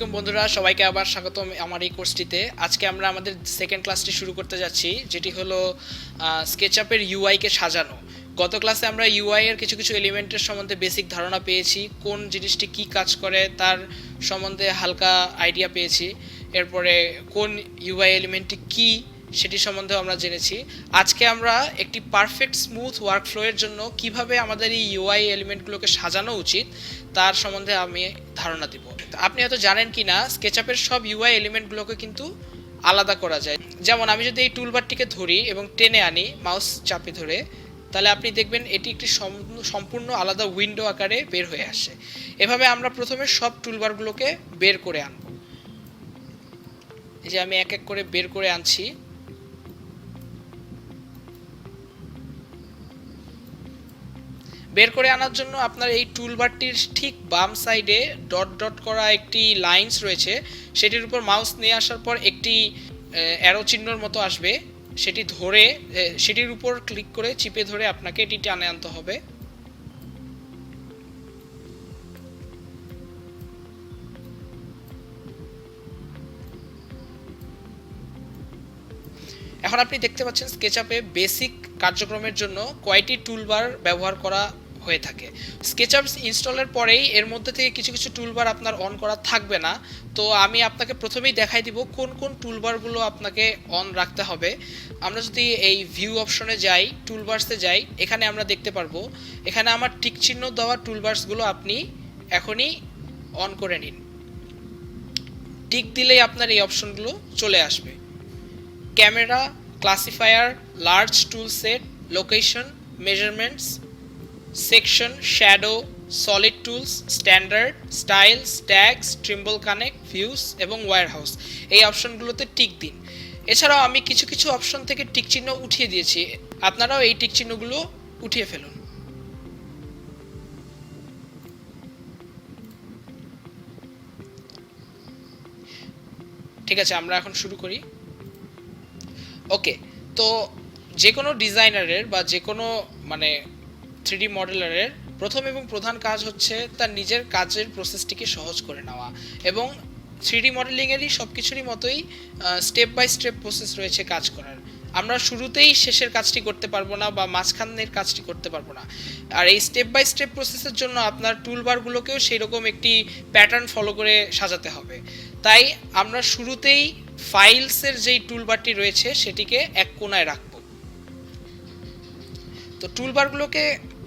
আলাইকুম বন্ধুরা, সবাইকে আবার স্বাগতম আমার এই কোর্সটিতে। আজকে আমরা আমাদের সেকেন্ড ক্লাসটি শুরু করতে যাচ্ছি, যেটি হলো স্কেচআপের ইউআইকে সাজানো। গত ক্লাসে আমরা ইউআই এর কিছু কিছু এলিমেন্টের সম্বন্ধে বেসিক ধারণা পেয়েছি, কোন জিনিসটি কি কাজ করে তার সম্বন্ধে হালকা আইডিয়া পেয়েছি। এরপরে কোন ইউআই এলিমেন্টটি কি সেটি সম্বন্ধে আমরা জেনেছি। আজকে আমরা একটি পারফেক্ট স্মুথ ওয়ার্কফ্লো এর জন্য কিভাবে আমাদের এই ইউআই এলিমেন্টগুলোকে সাজানো উচিত তার সম্বন্ধে আমি ধারণা দিব। আপনি হয়তো জানেন কি না, স্কেচআপের সব ইউআই এলিমেন্টগুলোকে কিন্তু আলাদা করা যায়। যেমন আমি যদি এই টুলবারটিকে ধরি এবং টেনে আনি মাউস চাপে ধরে, তাহলে আপনি দেখবেন এটি একটি সম্পূর্ণ আলাদা উইন্ডো আকারে বের হয়ে আসে। এভাবে আমরা প্রথমে সব টুলবারগুলোকে বের করে আনব। এই যে আমি এক এক করে বের করে আনছি। বের করে আনার জন্য আপনার এই টুলবারটির ঠিক বাম সাইডে ডট ডট করা একটি লাইনস রয়েছে, সেটির উপর মাউস নিয়ে আসার পর একটি অ্যারো চিহ্নর মতো আসবে, সেটি ধরে সেটির উপর ক্লিক করে চিপে ধরে আপনাকে এটি টানে আনতে হবে। এখন আপনি দেখতে পাচ্ছেন স্কেচআপে বেসিক কার্যক্রমের জন্য কয়টি টুলবার ব্যবহার করা হয়ে থাকে। স্কেচআপ ইনস্টলের পরেই এর মধ্যে থেকে কিছু কিছু টুলবার আপনার অন করা থাকবে না। তো আমি আপনাকে প্রথমেই দেখাই দিব কোন কোন টুলবারগুলো আপনাকে অন রাখতে হবে। আমরা যদি এই ভিউ অপশনে যাই, টুলবার্সে যাই, এখানে আমরা দেখতে পারবো এখানে আমার টিক চিহ্ন দেওয়া টুলবার্সগুলো আপনি এখনই অন করে নিন। টিক দিলেই আপনার এই অপশনগুলো চলে আসবে। Camera, classifier, large tool set, location, measurements, section, shadow, solid tools, standard, styles, tags, Trimble connect, views এবং ওয়্যারহাউস, এই অপশনগুলোতে টিক দিন। এছাড়াও আমি কিছু কিছু অপশন থেকে টিক চিহ্ন উঠিয়ে দিয়েছি, আপনারাও এই টিক চিহ্নগুলো উঠিয়ে ফেলুন। ঠিক আছে, আমরা এখন শুরু করি। ওকে, তো যে কোনো ডিজাইনারের বা যে কোনো থ্রিডি মডেলারের প্রথম এবং প্রধান কাজ হচ্ছে তার নিজের কাজের প্রসেসটিকে সহজ করে নেওয়া, এবং থ্রিডি মডেলিংয়েরই সব কিছুরই মতোই স্টেপ বাই স্টেপ প্রসেস রয়েছে কাজ করার। আমরা শুরুতেই শেষের কাজটি করতে পারবো না বা মাঝখানের কাজটি করতে পারবো না। আর এই স্টেপ বাই স্টেপ প্রসেসের জন্য আপনার টুলবারগুলোকেও সেই রকম একটি প্যাটার্ন ফলো করে সাজাতে হবে। তাই আমরা শুরুতেই ফাইলসের যেই টুলবারটি রয়েছে সেটিকে এক কোণায় রাখব। তো টুলবারগুলোকে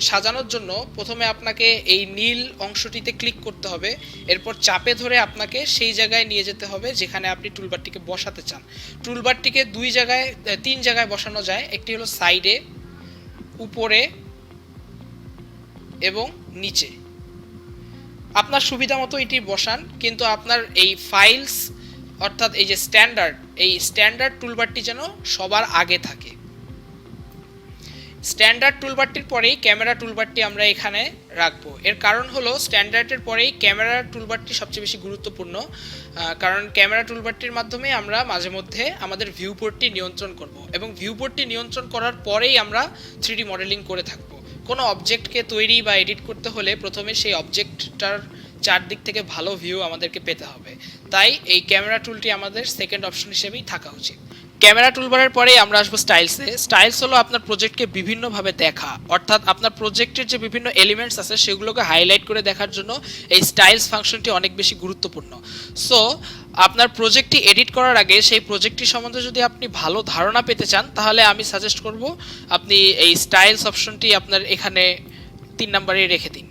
সাজানোর জন্য প্রথমে আপনাকে এই নীল অংশটিতে ক্লিক করতে হবে, এরপর চাপে ধরে আপনাকে সেই জায়গায় নিয়ে যেতে হবে যেখানে আপনি টুলবারটিকে বসাতে চান। টুলবারটিকে তিন জায়গায় বসানো যায়, একটি হলো সাইডে, উপরে এবং নিচে। আপনার সুবিধা মতো এটি বসান, কিন্তু আপনার এই ফাইলস অর্থাৎ এই যে স্ট্যান্ডার্ড টুলবারটি যেন সবার আগে থাকে। স্ট্যান্ডার্ড টুলবারটির পরেই ক্যামেরা টুলবারটি আমরা এখানে রাখবো। এর কারণ হলো স্ট্যান্ডার্ডের পরেই ক্যামেরা টুলবারটি সবচেয়ে বেশি গুরুত্বপূর্ণ, কারণ ক্যামেরা টুলবারটির মাধ্যমে আমরা মাঝে মধ্যে আমাদের ভিউপোর্টটি নিয়ন্ত্রণ করব, এবং ভিউপোর্টটি নিয়ন্ত্রণ করার পরেই আমরা থ্রিডি মডেলিং করে থাকবো। কোনো অবজেক্টকে তৈরি বা এডিট করতে হলে প্রথমে সেই অবজেক্টটার চারদিক থেকে ভালো ভিউ আমাদেরকে পেতে হবে। তাই এই ক্যামেরা টুলটি আমাদের সেকেন্ড অপশন হিসেবেই থাকা উচিত। ক্যামেরা টুলবারের পরেই আমরা আসবো স্টাইলসে। স্টাইলস হলো আপনার প্রজেক্টকে বিভিন্নভাবে দেখা, অর্থাৎ আপনার প্রজেক্টের যে বিভিন্ন এলিমেন্টস আছে সেগুলোকে হাইলাইট করে দেখার জন্য এই স্টাইলস ফাংশনটি অনেক বেশি গুরুত্বপূর্ণ। সো আপনার প্রজেক্টটি এডিট করার আগে সেই প্রজেক্টটি সম্বন্ধে যদি আপনি ভালো ধারণা পেতে চান, তাহলে আমি সাজেস্ট করব আপনি এই স্টাইলস অপশনটি আপনার এখানে 3 নম্বরে রেখে দিন।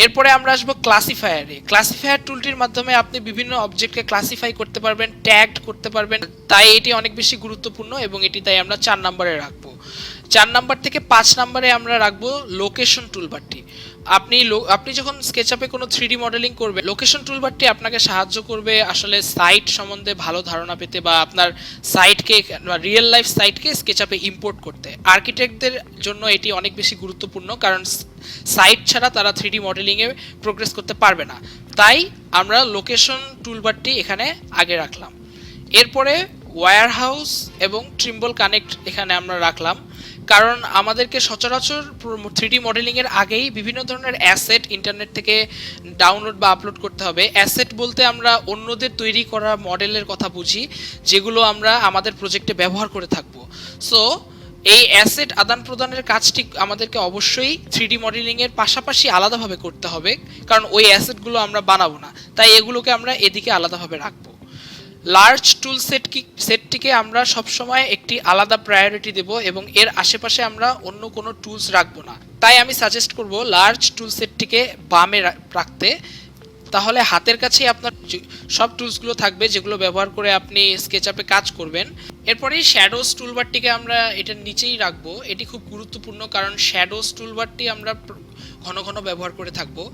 এরপরে আমরা আসবো ক্লাসিফায়ারে। ক্লাসিফায়ার টুলটির মাধ্যমে আপনি বিভিন্ন অবজেক্টকে ক্লাসিফাই করতে পারবেন, ট্যাগড করতে পারবেন। তাই এটি অনেক বেশি গুরুত্বপূর্ণ এবং এটি তাই আমরা 4 নম্বরে রাখবো। 4 নম্বর থেকে 5 নম্বরে আমরা রাখবো লোকেশন টুলবারটি। আপনি যখন স্কেচআপে কোনো থ্রিডি মডেলিং করবেন, লোকেশন টুলবারটি আপনাকে সাহায্য করবে আসলে সাইট সম্বন্ধে ভালো ধারণা পেতে বা আপনার সাইটকে রিয়েল লাইফ সাইটকে স্কেচআপে ইম্পোর্ট করতে। আর্কিটেক্টদের জন্য এটি অনেক বেশি গুরুত্বপূর্ণ, কারণ সাইট ছাড়া তারা থ্রিডি মডেলিংয়ে প্রোগ্রেস করতে পারবে না। তাই আমরা লোকেশন টুলবারটি এখানে আগে রাখলাম। এরপরে ওয়্যারহাউস এবং ট্রিম্বল কানেক্ট এখানে আমরা রাখলাম। কারণ আমাদেরকে সচরাচর 3D মডেলিংয়ের আগেই বিভিন্ন ধরনের অ্যাসেট ইন্টারনেট থেকে ডাউনলোড বা আপলোড করতে হবে। অ্যাসেট বলতে আমরা অন্যদের তৈরি করা মডেলের কথা বুঝি, যেগুলো আমরা আমাদের প্রজেক্টে ব্যবহার করে থাকবো। সো এই অ্যাসেট আদান প্রদানের কাজটি আমাদেরকে অবশ্যই 3D মডেলিংয়ের পাশাপাশি আলাদাভাবে করতে হবে, কারণ ওই অ্যাসেটগুলো আমরা বানাবো না, তাই এগুলোকে আমরা এদিকে আলাদাভাবে রাখবো। লার্জ টুল সেটটিকে আমরা সবসময় একটি আলাদা প্রায়োরিটি দেব এবং এর আশেপাশে আমরা অন্য কোনো টুলস রাখবো না। তাই আমি সাজেস্ট করব লার্জ টুল সেটটিকে বামে রাখতে, তাহলে হাতের কাছেই আপনার সব টুলসগুলো থাকবে যেগুলো ব্যবহার করে আপনি স্কেচআপে কাজ করবেন। এরপরে শ্যাডোজ টুলবারটিকে আমরা এটার নিচেই রাখবো। এটি খুব গুরুত্বপূর্ণ, কারণ শ্যাডোজ টুলবারটি আমরা ঘন ঘন ব্যবহার করে থাকবো।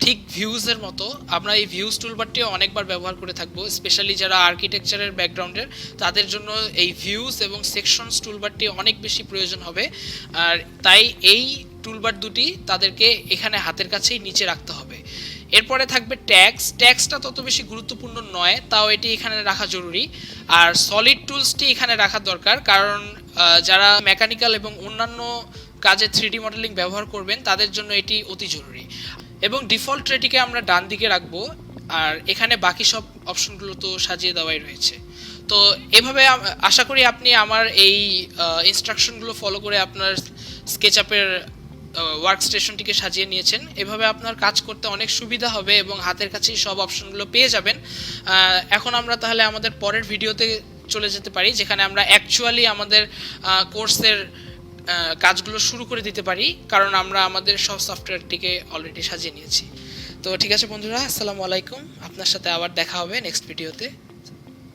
ঠিক ভিউজের মতো আমরা এই ভিউজ টুলবারটিও অনেকবার ব্যবহার করে থাকবো, স্পেশালি যারা আর্কিটেকচারের ব্যাকগ্রাউন্ডের তাদের জন্য এই ভিউজ এবং সেকশনস টুলবারটি অনেক বেশি প্রয়োজন হবে। আর তাই এই টুলবার দুটি তাদেরকে এখানে হাতের কাছেই নিচে রাখতে হবে। এরপরে থাকবে ট্যাক্সটা তত বেশি গুরুত্বপূর্ণ নয়, তাও এটি এখানে রাখা জরুরি। আর সলিড টুলসটি এখানে রাখা দরকার, কারণ যারা মেকানিক্যাল এবং অন্যান্য কাজে 3D মডেলিং ব্যবহার করবেন তাদের জন্য এটি অতি জরুরি। এবং ডিফল্ট ট্রেটিকে আমরা ডান দিকে রাখবো, আর এখানে বাকি সব অপশনগুলো তো সাজিয়ে দেওয়াই রয়েছে। তো এভাবে আশা করি আপনি আমার এই ইনস্ট্রাকশনগুলো ফলো করে আপনার স্কেচআপের ওয়ার্ক স্টেশনটিকে সাজিয়ে নিয়েছেন। এভাবে আপনার কাজ করতে অনেক সুবিধা হবে এবং হাতের কাছেই সব অপশনগুলো পেয়ে যাবেন। এখন আমরা তাহলে আমাদের পরের ভিডিওতে চলে যেতে পারি, যেখানে আমরা অ্যাকচুয়ালি আমাদের কোর্সের কাজগুলো শুরু করে দিতে পারি, কারণ আমরা আমাদের সব সফটওয়্যারটিকে অলরেডি সাজিয়ে নিয়েছি। তো ঠিক আছে বন্ধুরা, আসসালামু আলাইকুম। আপনার সাথে আবার দেখা হবে নেক্সট ভিডিওতে।